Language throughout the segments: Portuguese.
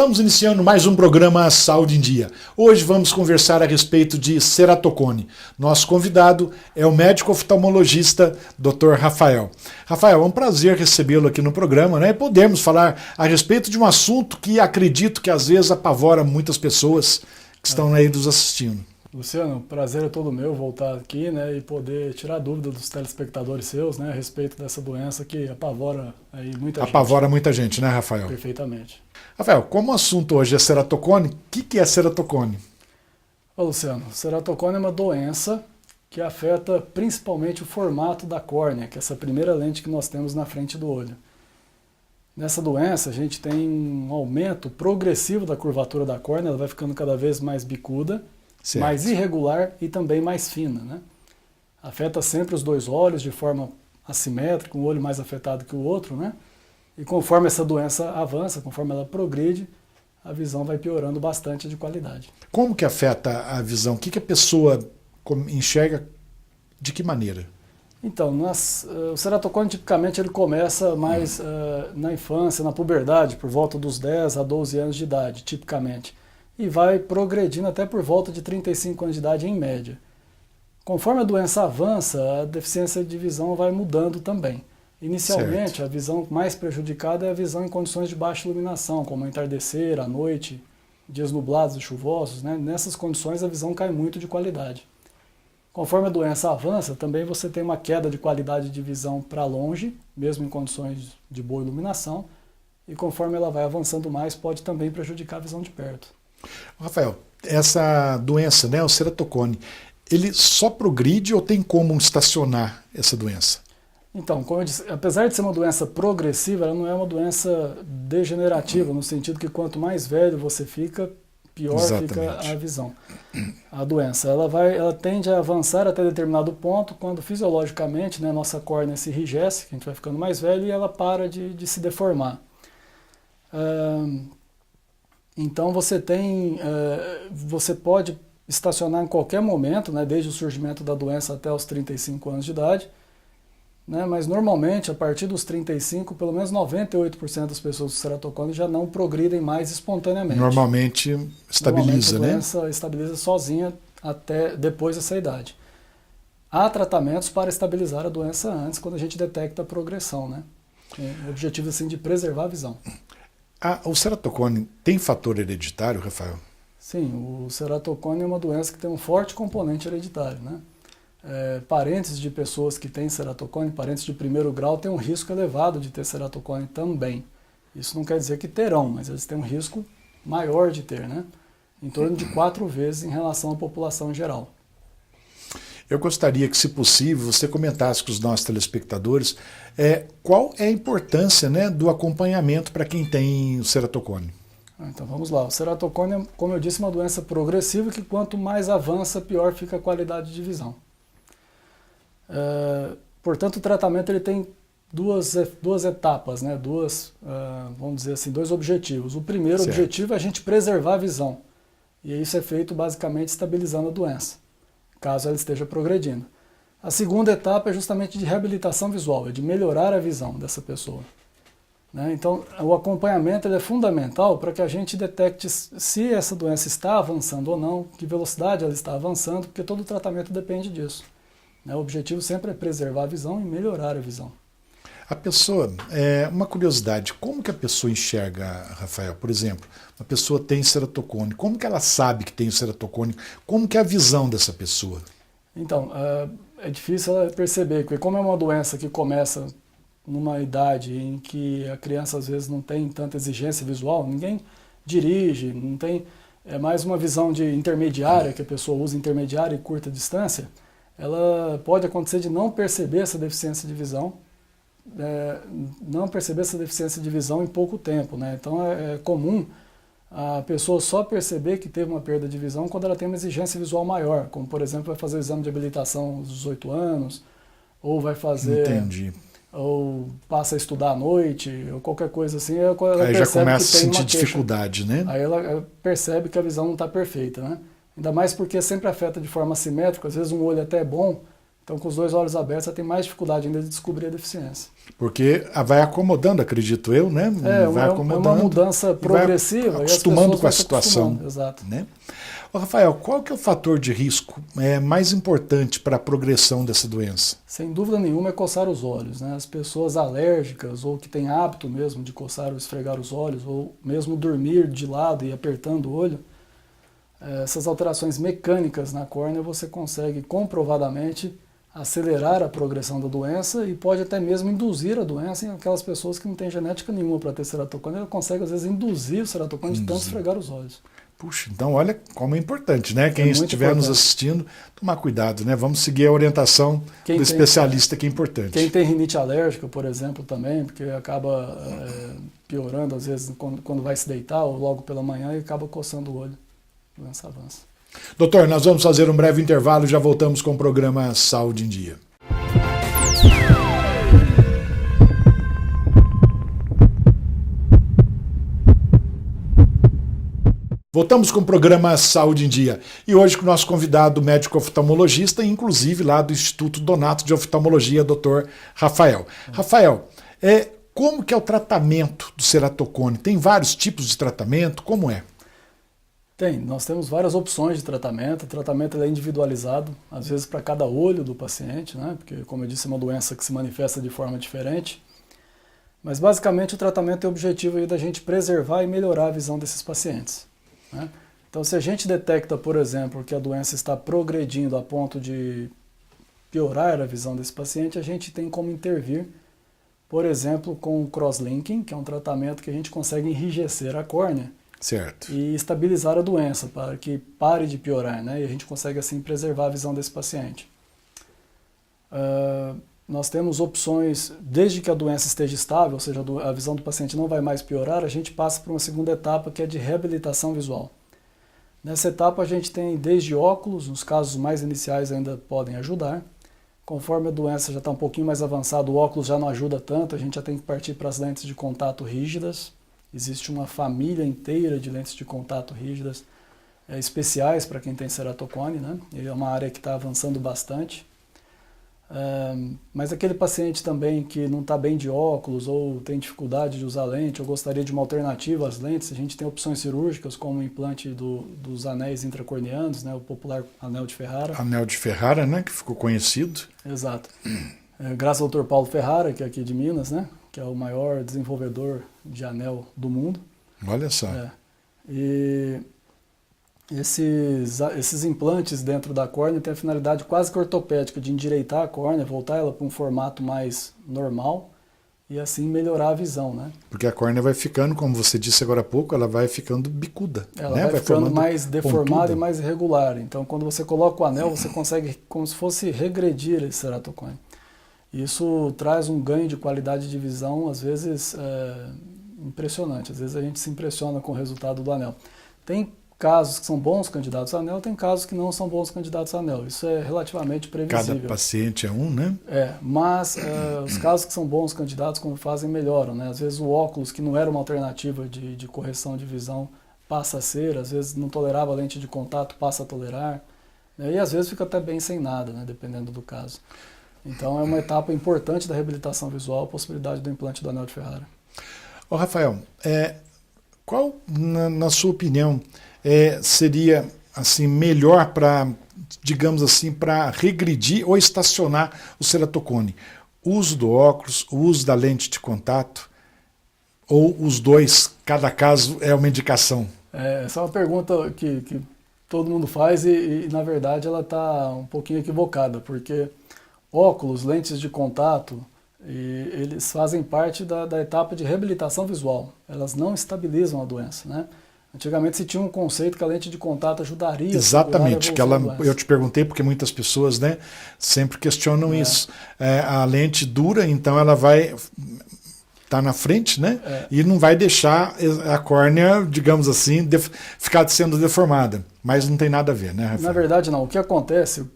Estamos iniciando mais um programa Saúde em Dia. Hoje vamos conversar a respeito de ceratocone. Nosso convidado é o médico oftalmologista Dr. Rafael. Rafael, é um prazer recebê-lo aqui no programa, né? E podemos falar a respeito de um assunto que acredito que às vezes apavora muitas pessoas que estão aí nos assistindo. Luciano, o prazer é todo meu voltar aqui, né, e poder tirar dúvida dos telespectadores seus, né, a respeito dessa doença que apavora aí muita gente. Apavora muita gente, né, Rafael? Perfeitamente. Rafael, como o assunto hoje é ceratocone, o que é ceratocone? Ô, Luciano, ceratocone é uma doença que afeta principalmente o formato da córnea, que é essa primeira lente que nós temos na frente do olho. Nessa doença, a gente tem um aumento progressivo da curvatura da córnea, ela vai ficando cada vez mais bicuda, certo, mais irregular e também mais fina, né? Afeta sempre os dois olhos de forma assimétrica, um olho mais afetado que o outro, né? E conforme essa doença avança, conforme ela progride, a visão vai piorando bastante de qualidade. Como que afeta a visão? O que a pessoa enxerga de que maneira? Então, o ceratocone tipicamente ele começa mais na infância, na puberdade, por volta dos 10 a 12 anos de idade, tipicamente. E vai progredindo até por volta de 35 anos de idade em média. Conforme a doença avança, a deficiência de visão vai mudando também. Inicialmente, certo, a visão mais prejudicada é a visão em condições de baixa iluminação, como entardecer, à noite, dias nublados e chuvosos, né? Nessas condições a visão cai muito de qualidade. Conforme a doença avança, também você tem uma queda de qualidade de visão para longe, mesmo em condições de boa iluminação, e conforme ela vai avançando mais, pode também prejudicar a visão de perto. Rafael, essa doença, né, o ceratocone, ele só progride ou tem como estacionar essa doença? Então, como eu disse, apesar de ser uma doença progressiva, ela não é uma doença degenerativa, no sentido que quanto mais velho você fica, pior fica a visão. A doença, ela tende a avançar até determinado ponto, quando fisiologicamente, né, nossa córnea se enrijece, que a gente vai ficando mais velho, e ela para de se deformar. Então você pode estacionar em qualquer momento, né, desde o surgimento da doença até os 35 anos de idade, né, mas normalmente a partir dos 35, pelo menos 98% das pessoas com ceratocone já não progridem mais espontaneamente. Normalmente estabiliza, né? A doença estabiliza sozinha até depois dessa idade. Há tratamentos para estabilizar a doença antes, quando a gente detecta a progressão, né? O objetivo assim, de preservar a visão. O ceratocone tem fator hereditário, Rafael? Sim, o ceratocone é uma doença que tem um forte componente hereditário, né? Parentes de pessoas que têm ceratocone, parentes de primeiro grau, têm um risco elevado de ter ceratocone também. Isso não quer dizer que terão, mas eles têm um risco maior de ter, né? Em torno de 4 vezes em relação à população em geral. Eu gostaria que, se possível, você comentasse com os nossos telespectadores qual é a importância, né, do acompanhamento para quem tem o ceratocone. Então vamos lá. O ceratocone é, como eu disse, uma doença progressiva que quanto mais avança, pior fica a qualidade de visão. Portanto, o tratamento ele tem duas etapas, né? Vamos dizer assim, 2 objetivos. O primeiro objetivo é a gente preservar a visão. E isso é feito basicamente estabilizando a doença, caso ela esteja progredindo. A segunda etapa é justamente de reabilitação visual, é de melhorar a visão dessa pessoa. Né? Então, o acompanhamento ele é fundamental para que a gente detecte se essa doença está avançando ou não, que velocidade ela está avançando, porque todo o tratamento depende disso. Né? O objetivo sempre é preservar a visão e melhorar a visão. A pessoa, uma curiosidade, como que a pessoa enxerga, Rafael? Por exemplo, uma pessoa tem ceratocone, como que ela sabe que tem o ceratocone? Como que é a visão dessa pessoa? Então, é difícil ela perceber, porque como é uma doença que começa numa idade em que a criança às vezes não tem tanta exigência visual, ninguém dirige, não tem, é mais uma visão de intermediária, que a pessoa usa intermediária e curta distância, ela pode acontecer de não perceber essa deficiência de visão, em pouco tempo, né? Então é comum a pessoa só perceber que teve uma perda de visão quando ela tem uma exigência visual maior, como por exemplo vai fazer o exame de habilitação aos 18 anos, ou vai fazer... Entendi. Ou passa a estudar à noite, ou qualquer coisa assim, ela aí já começa a sentir queixa. dificuldade, né? Aí ela percebe que a visão não está perfeita, né? Ainda mais porque sempre afeta de forma assimétrica, às vezes um olho até é bom, Então, com os 2 olhos abertos, você tem mais dificuldade ainda de descobrir a deficiência. Porque vai acomodando, acredito eu, né? Vai acomodando, é uma mudança progressiva. Acostumando com a situação. Exato. Né? Ô, Rafael, qual que é o fator de risco mais importante para a progressão dessa doença? Sem dúvida nenhuma é coçar os olhos. Né? As pessoas alérgicas ou que têm hábito mesmo de coçar ou esfregar os olhos, ou mesmo dormir de lado e apertando o olho, essas alterações mecânicas na córnea você consegue comprovadamente acelerar a progressão da doença e pode até mesmo induzir a doença em aquelas pessoas que não têm genética nenhuma para ter ceratocone. Ela consegue, às vezes, induzir o ceratocone de tanto esfregar os olhos. Puxa, então olha como é importante, né? Quem estiver nos assistindo, tomar cuidado, né? Vamos seguir a orientação do especialista, que é importante. Quem tem rinite alérgica, por exemplo, também, porque acaba piorando, às vezes, quando vai se deitar ou logo pela manhã e acaba coçando o olho. A doença avança. Doutor, nós vamos fazer um breve intervalo e já voltamos com o programa Saúde em Dia. Voltamos com o programa Saúde em Dia. E hoje com o nosso convidado médico oftalmologista, inclusive lá do Instituto Donato de Oftalmologia, Dr. Rafael. Rafael, como que é o tratamento do ceratocone? Tem vários tipos de tratamento? Como é? Nós temos várias opções de tratamento. O tratamento é individualizado, às vezes para cada olho do paciente, né? Porque, como eu disse, é uma doença que se manifesta de forma diferente. Mas, basicamente, o tratamento tem o objetivo aí da gente preservar e melhorar a visão desses pacientes, né? Então, se a gente detecta, por exemplo, que a doença está progredindo a ponto de piorar a visão desse paciente, a gente tem como intervir, por exemplo, com o crosslinking, que é um tratamento que a gente consegue enrijecer a córnea, certo, e estabilizar a doença para que pare de piorar, né? E a gente consegue assim preservar a visão desse paciente. Nós temos opções, desde que a doença esteja estável, ou seja, a visão do paciente não vai mais piorar, a gente passa para uma segunda etapa que é de reabilitação visual. Nessa etapa a gente tem desde óculos, nos casos mais iniciais ainda podem ajudar. Conforme a doença já está um pouquinho mais avançada, o óculos já não ajuda tanto, a gente já tem que partir para as lentes de contato rígidas. Existe uma família inteira de lentes de contato rígidas especiais para quem tem ceratocone, né? É uma área que está avançando bastante. Mas aquele paciente também que não está bem de óculos ou tem dificuldade de usar lente ou gostaria de uma alternativa às lentes, a gente tem opções cirúrgicas como o implante dos anéis intracorneanos, né? O popular anel de Ferrara. Anel de Ferrara, né? Que ficou conhecido. Exato. Graças ao Dr. Paulo Ferrara, que é aqui de Minas, né? Que é o maior desenvolvedor de anel do mundo. Olha só. E esses implantes dentro da córnea têm a finalidade quase que ortopédica de endireitar a córnea, voltar ela para um formato mais normal e assim melhorar a visão, né? Porque a córnea vai ficando, como você disse agora há pouco, ela vai ficando bicuda. Ela né? vai ficando mais deformada pontuda. E mais irregular. Então, quando você coloca o anel, você consegue como se fosse regredir esse ceratocone. Isso traz um ganho de qualidade de visão, às vezes, impressionante. Às vezes a gente se impressiona com o resultado do anel. Tem casos que são bons candidatos a anel, tem casos que não são bons candidatos a anel. Isso é relativamente previsível. Cada paciente é um, né? Mas os casos que são bons candidatos, como fazem, melhoram, né? Às vezes o óculos, que não era uma alternativa de correção de visão, passa a ser. Às vezes não tolerava lente de contato, passa a tolerar. Né? E às vezes fica até bem sem nada, né? Dependendo do caso. Então é uma etapa importante da reabilitação visual, a possibilidade do implante do anel de Ferrara. Ô Rafael, qual, na sua opinião, seria assim, melhor para, digamos assim, para regredir ou estacionar o ceratocone? O uso do óculos, o uso da lente de contato, ou os dois, cada caso é uma indicação? Essa é uma pergunta que todo mundo faz e na verdade, ela está um pouquinho equivocada, porque óculos, lentes de contato, eles fazem parte da etapa de reabilitação visual. Elas não estabilizam a doença, né? Antigamente se tinha um conceito que a lente de contato ajudaria. Exatamente, eu te perguntei porque muitas pessoas, né, sempre questionam isso. A lente dura, então ela vai estar na frente, né? E não vai deixar a córnea, digamos assim, ficar sendo deformada. Mas não tem nada a ver, né, Rafael? Na verdade, não. O que acontece,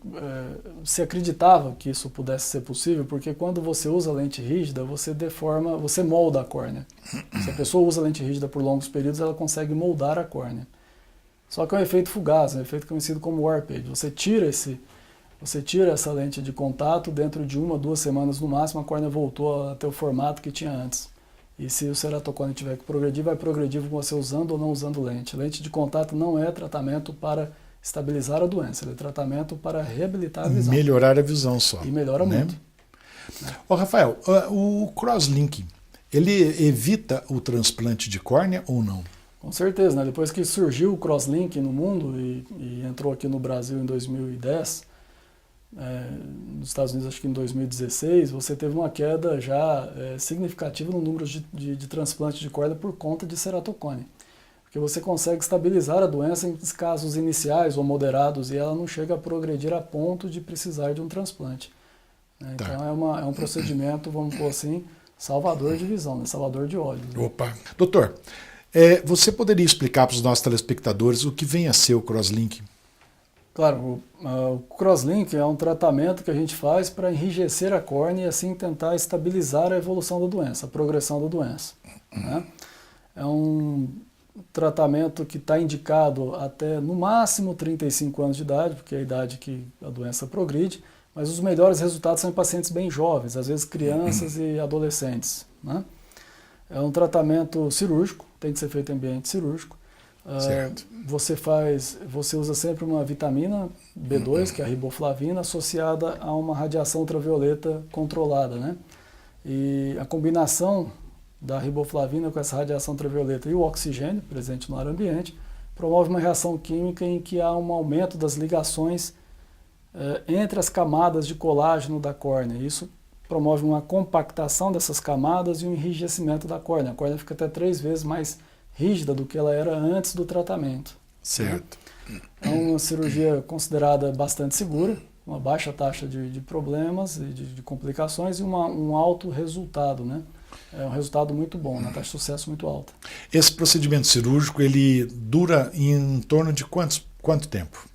se acreditava que isso pudesse ser possível, porque quando você usa lente rígida, você deforma, você molda a córnea. Se a pessoa usa lente rígida por longos períodos, ela consegue moldar a córnea. Só que é um efeito fugaz, um efeito conhecido como warpage. Você tira Você tira essa lente de contato, dentro de 1 ou 2 semanas no máximo, a córnea voltou a ter o formato que tinha antes. E se o ceratocone tiver que progredir, vai progredir com você usando ou não usando lente. Lente de contato não é tratamento para estabilizar a doença, ele é tratamento para reabilitar a visão. Melhorar a visão só. E melhora muito. Ô, Rafael, o crosslink, ele evita o transplante de córnea ou não? Com certeza, né? Depois que surgiu o crosslink no mundo e entrou aqui no Brasil em 2010, nos Estados Unidos acho que em 2016, você teve uma queda já significativa no número de transplante de córnea por conta de ceratocone. Porque você consegue estabilizar a doença em casos iniciais ou moderados e ela não chega a progredir a ponto de precisar de um transplante. Então é um procedimento, vamos pôr assim, salvador de visão, né? Salvador de olhos. Né? Opa! Doutor, você poderia explicar para os nossos telespectadores o que vem a ser o crosslink? Claro, o crosslink é um tratamento que a gente faz para enrijecer a córnea e assim tentar estabilizar a evolução da doença, a progressão da doença. Né? É um tratamento que está indicado até no máximo 35 anos de idade, porque é a idade que a doença progride, mas os melhores resultados são em pacientes bem jovens, às vezes crianças e adolescentes. Né? É um tratamento cirúrgico, tem que ser feito em ambiente cirúrgico. Você usa sempre uma vitamina B2, que é a riboflavina, associada a uma radiação ultravioleta controlada, né? E a combinação da riboflavina com essa radiação ultravioleta e o oxigênio presente no ar ambiente promove uma reação química em que há um aumento das ligações entre as camadas de colágeno da córnea. Isso promove uma compactação dessas camadas e um enrijecimento da córnea. A córnea fica até 3 vezes mais rígida do que ela era antes do tratamento. Certo. É uma cirurgia considerada bastante segura, uma baixa taxa de problemas e de complicações e um alto resultado, né? É um resultado muito bom, uma taxa de sucesso muito alta. Esse procedimento cirúrgico, ele dura em torno de quanto tempo?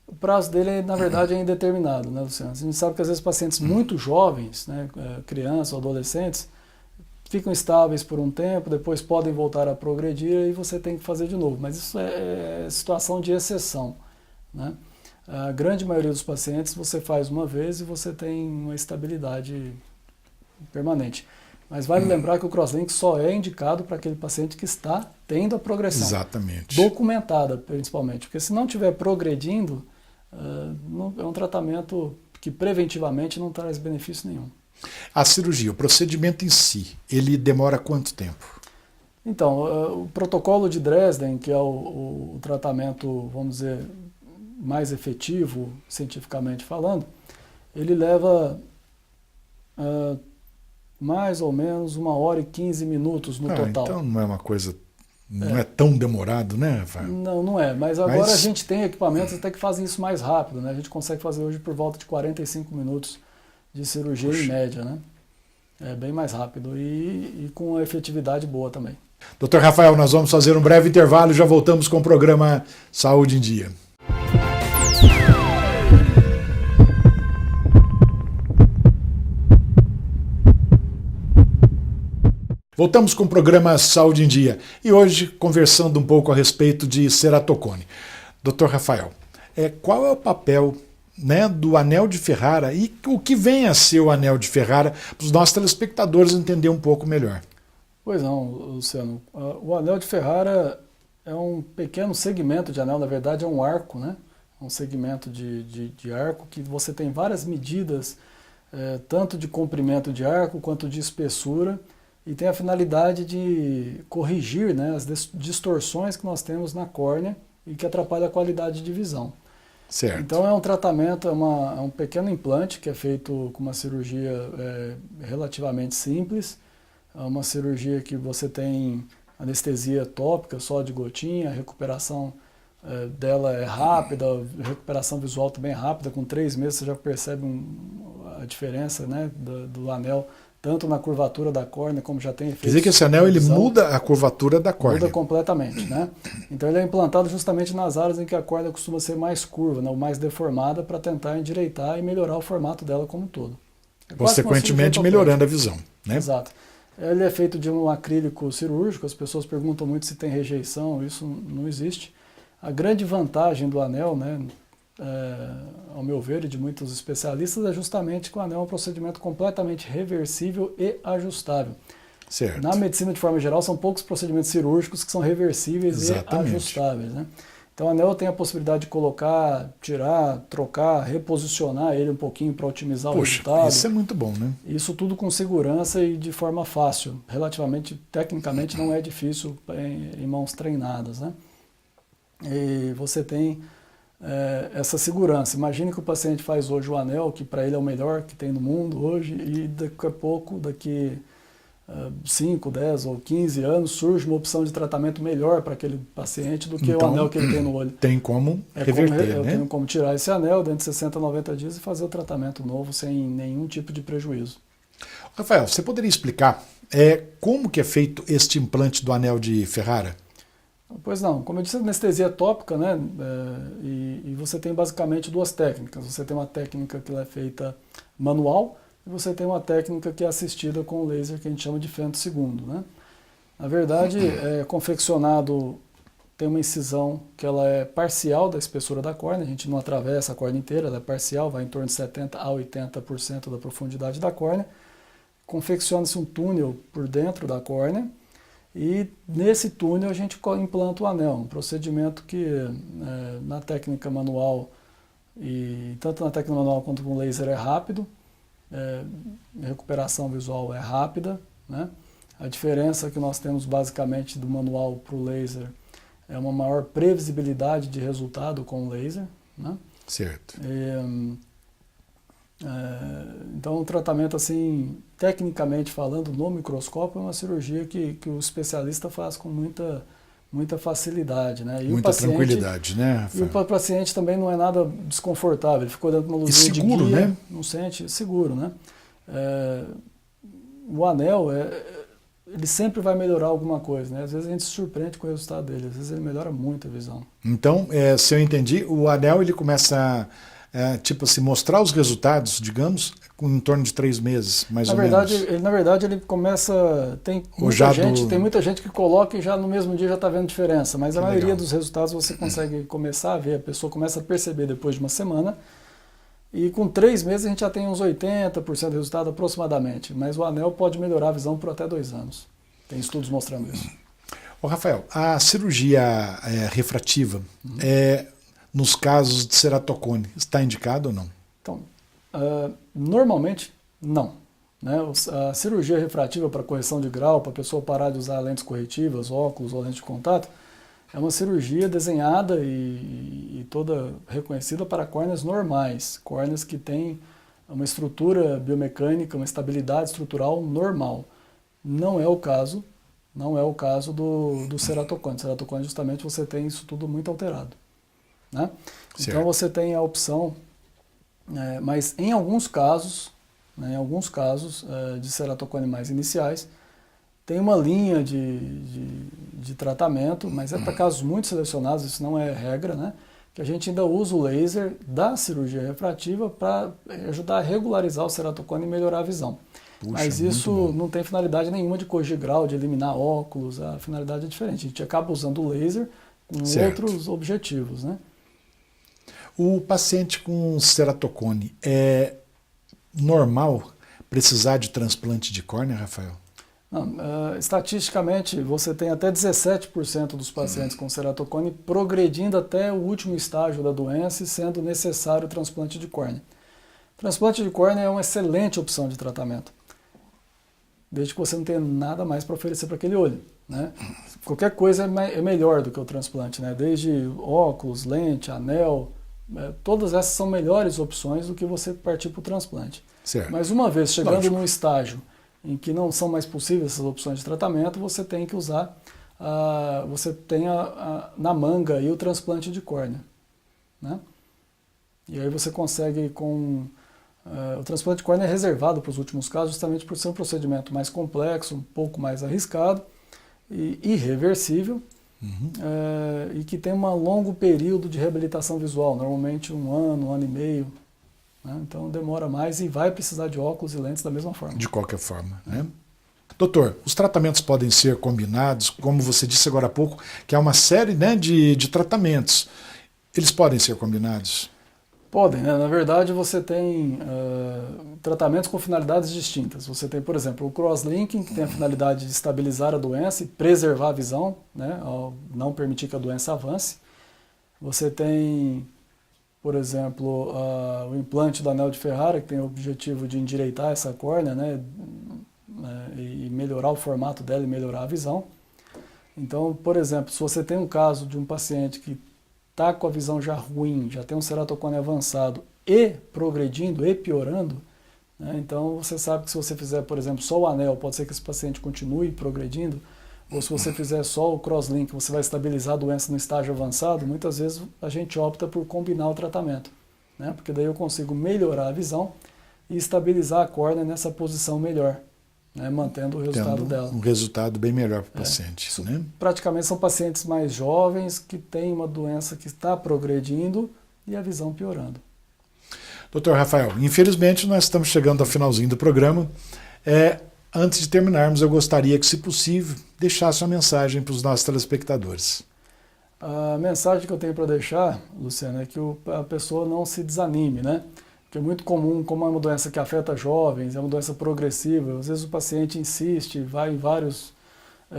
O prazo dele, na verdade, é indeterminado, né, Luciano? A gente sabe que às vezes pacientes muito jovens, né, crianças ou adolescentes, ficam estáveis por um tempo, depois podem voltar a progredir e você tem que fazer de novo. Mas isso é situação de exceção, né? A grande maioria dos pacientes você faz uma vez e você tem uma estabilidade permanente. Mas vale lembrar que o crosslink só é indicado para aquele paciente que está tendo a progressão. Exatamente. Documentada, principalmente. Porque se não estiver progredindo, é um tratamento que preventivamente não traz benefício nenhum. A cirurgia, o procedimento em si, ele demora quanto tempo? Então, o protocolo de Dresden, que é o tratamento, vamos dizer, mais efetivo, cientificamente falando, ele leva mais ou menos 1h15 no total. Então não é uma coisa, não é tão demorado, né, Rafael? Não é, mas agora a gente tem equipamentos até que fazem isso mais rápido, né? A gente consegue fazer hoje por volta de 45 minutos de cirurgia em média, né? É bem mais rápido e com efetividade boa também. Dr. Rafael, nós vamos fazer um breve intervalo e já voltamos com o programa Saúde em Dia. Voltamos com o programa Saúde em Dia e hoje conversando um pouco a respeito de ceratocone. Dr. Rafael, qual é o papel, né, do anel de Ferrara e o que vem a ser o anel de Ferrara para os nossos telespectadores entender um pouco melhor? Pois não, Luciano. O anel de Ferrara é um pequeno segmento de anel, na verdade é um arco, né? Um segmento de arco que você tem várias medidas, tanto de comprimento de arco quanto de espessura, e tem a finalidade de corrigir, né, as distorções que nós temos na córnea e que atrapalham a qualidade de visão. Certo. Então é um tratamento, é um pequeno implante que é feito com uma cirurgia relativamente simples, é uma cirurgia que você tem anestesia tópica só de gotinha, a recuperação dela é rápida, a recuperação visual também é rápida, com 3 meses você já percebe a diferença, né, do anel, tanto na curvatura da córnea, como já tem efeitos. Quer dizer que esse anel ele muda a curvatura da córnea. Muda completamente, né? Então ele é implantado justamente nas áreas em que a córnea costuma ser mais curva, né, ou mais deformada, para tentar endireitar e melhorar o formato dela como um todo. Consequentemente melhorando a visão, né? Exato. Ele é feito de um acrílico cirúrgico, as pessoas perguntam muito se tem rejeição, isso não existe. A grande vantagem do anel, né, ao meu ver, e de muitos especialistas, é justamente que o anel é um procedimento completamente reversível e ajustável. Certo. Na medicina, de forma geral, são poucos procedimentos cirúrgicos que são reversíveis Exatamente. e ajustáveis, né? Então, o anel tem a possibilidade de colocar, tirar, trocar, reposicionar ele um pouquinho para otimizar o resultado. Isso é muito bom, né? Isso tudo com segurança e de forma fácil. Relativamente, tecnicamente, não é difícil em mãos treinadas, né? E você tem essa segurança. Imagine que o paciente faz hoje o anel, que para ele é o melhor que tem no mundo hoje, e daqui a pouco, daqui 5, 10 ou 15 anos, surge uma opção de tratamento melhor para aquele paciente do que então, o anel que ele tem no olho. Tem como reverter, eu né? tenho como tirar esse anel dentro de 60, 90 dias e fazer o tratamento novo sem nenhum tipo de prejuízo. Rafael, você poderia explicar como que é feito este implante do anel de Ferrara? Pois não, como eu disse, anestesia tópica, né? E você tem basicamente duas técnicas. Você tem uma técnica que ela é feita manual, e você tem uma técnica que é assistida com laser, que a gente chama de femtosegundo, né? Na verdade, confeccionado, tem uma incisão que ela é parcial da espessura da córnea, a gente não atravessa a córnea inteira, ela é parcial, vai em torno de 70% a 80% da profundidade da córnea. Confecciona-se um túnel por dentro da córnea, e nesse túnel a gente implanta o anel, um procedimento que na técnica manual, e tanto na técnica manual quanto com laser é rápido, recuperação visual é rápida, né? A diferença que nós temos basicamente do manual para o laser é uma maior previsibilidade de resultado com o laser, né? Certo. Então o tratamento, assim, tecnicamente falando, no microscópio, é uma cirurgia que o especialista faz com muita facilidade, né? E muita tranquilidade, né, Rafael? E o paciente também não é nada desconfortável, ele ficou dentro de uma luzinha seguro, de guia, né? Não sente, seguro, né? O anel, ele sempre vai melhorar alguma coisa, né? Às vezes a gente se surpreende com o resultado dele, às vezes ele melhora muito a visão. Então, se eu entendi, o anel ele começa tipo assim, mostrar os resultados, digamos, em torno de 3 meses, mais ou menos. Na verdade, ele começa... Tem muita gente que coloca e já no mesmo dia já está vendo diferença, mas a maioria dos resultados você consegue começar a ver, a pessoa começa a perceber depois de uma semana, e com 3 meses a gente já tem uns 80% de resultado aproximadamente, mas o anel pode melhorar a visão por até 2 anos. Tem estudos mostrando isso. Ô, Rafael, a cirurgia refrativa nos casos de ceratocone, está indicado ou não? Então, normalmente não, né? A cirurgia refrativa para correção de grau, para a pessoa parar de usar lentes corretivas, óculos ou lentes de contato, é uma cirurgia desenhada e toda reconhecida para córneas normais, córneas que têm uma estrutura biomecânica, uma estabilidade estrutural normal. Não é o caso do ceratocone. Ceratocone, justamente, você tem isso tudo muito alterado, né? Então você tem a opção, mas em alguns casos, de ceratocone mais iniciais, tem uma linha de tratamento, mas é para casos muito selecionados, isso não é regra, né? Que a gente ainda usa o laser da cirurgia refrativa para ajudar a regularizar o ceratocone e melhorar a visão. Puxa, mas isso não tem finalidade nenhuma de corrigir grau, de eliminar óculos, a finalidade é diferente. A gente acaba usando o laser com outros objetivos, né? O paciente com ceratocone, é normal precisar de transplante de córnea, Rafael? Não, estatisticamente, você tem até 17% dos pacientes com ceratocone progredindo até o último estágio da doença e sendo necessário o transplante de córnea. Transplante de córnea é uma excelente opção de tratamento, desde que você não tenha nada mais para oferecer para aquele olho, né? Qualquer coisa é melhor do que o transplante, né? Desde óculos, lente, anel, todas essas são melhores opções do que você partir para o transplante. Certo. Mas uma vez chegando num estágio em que não são mais possíveis essas opções de tratamento, você tem que usar, você tem na manga aí o transplante de córnea, né? E aí você consegue com... o transplante de córnea é reservado para os últimos casos, justamente por ser um procedimento mais complexo, um pouco mais arriscado e irreversível, e que tem um longo período de reabilitação visual, normalmente 1 ano, 1 ano e meio, né? Então demora mais e vai precisar de óculos e lentes da mesma forma. De qualquer forma, né? Doutor, os tratamentos podem ser combinados, como você disse agora há pouco, que há uma série, né, de tratamentos. Eles podem ser combinados? Podem, né? Na verdade, você tem tratamentos com finalidades distintas. Você tem, por exemplo, o crosslinking, que tem a finalidade de estabilizar a doença e preservar a visão, né? Ao não permitir que a doença avance. Você tem, por exemplo, o implante do anel de Ferrara, que tem o objetivo de endireitar essa córnea, né? E melhorar o formato dela e melhorar a visão. Então, por exemplo, se você tem um caso de um paciente que está com a visão já ruim, já tem um ceratocone avançado e progredindo e piorando, né? Então você sabe que se você fizer, por exemplo, só o anel, pode ser que esse paciente continue progredindo, ou se você fizer só o crosslink, você vai estabilizar a doença no estágio avançado, muitas vezes a gente opta por combinar o tratamento, né? Porque daí eu consigo melhorar a visão e estabilizar a córnea nessa posição melhor, né, mantendo o resultado dela. Um resultado bem melhor para o paciente. Né? Praticamente são pacientes mais jovens que têm uma doença que está progredindo e a visão piorando. Dr. Rafael, infelizmente nós estamos chegando ao finalzinho do programa. Antes de terminarmos, eu gostaria que, se possível, deixasse uma mensagem para os nossos telespectadores. A mensagem que eu tenho para deixar, Luciano, é que a pessoa não se desanime, né? Que é muito comum, como é uma doença que afeta jovens, é uma doença progressiva, às vezes o paciente insiste, vai em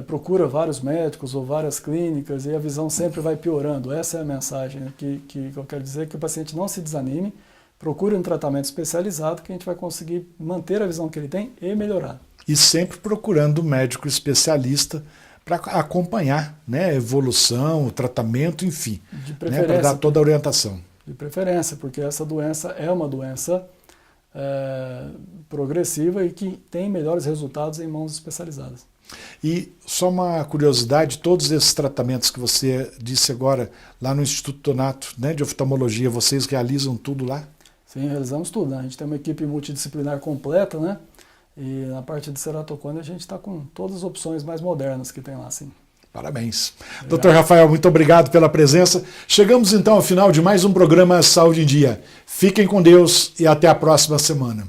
procura vários médicos ou várias clínicas e a visão sempre vai piorando. Essa é a mensagem, né, que eu quero dizer, que o paciente não se desanime, procure um tratamento especializado que a gente vai conseguir manter a visão que ele tem e melhorar. E sempre procurando um médico especialista para acompanhar, né, a evolução, o tratamento, enfim, né, para dar toda a orientação. De preferência, porque essa doença é uma doença progressiva e que tem melhores resultados em mãos especializadas. E só uma curiosidade, todos esses tratamentos que você disse agora, lá no Instituto Donato, né, de oftalmologia, vocês realizam tudo lá? Sim, realizamos tudo, né? A gente tem uma equipe multidisciplinar completa, né? E na parte de ceratocone a gente está com todas as opções mais modernas que tem lá, sim. Parabéns. Dr. Rafael, muito obrigado pela presença. Chegamos então ao final de mais um programa Saúde em Dia. Fiquem com Deus e até a próxima semana.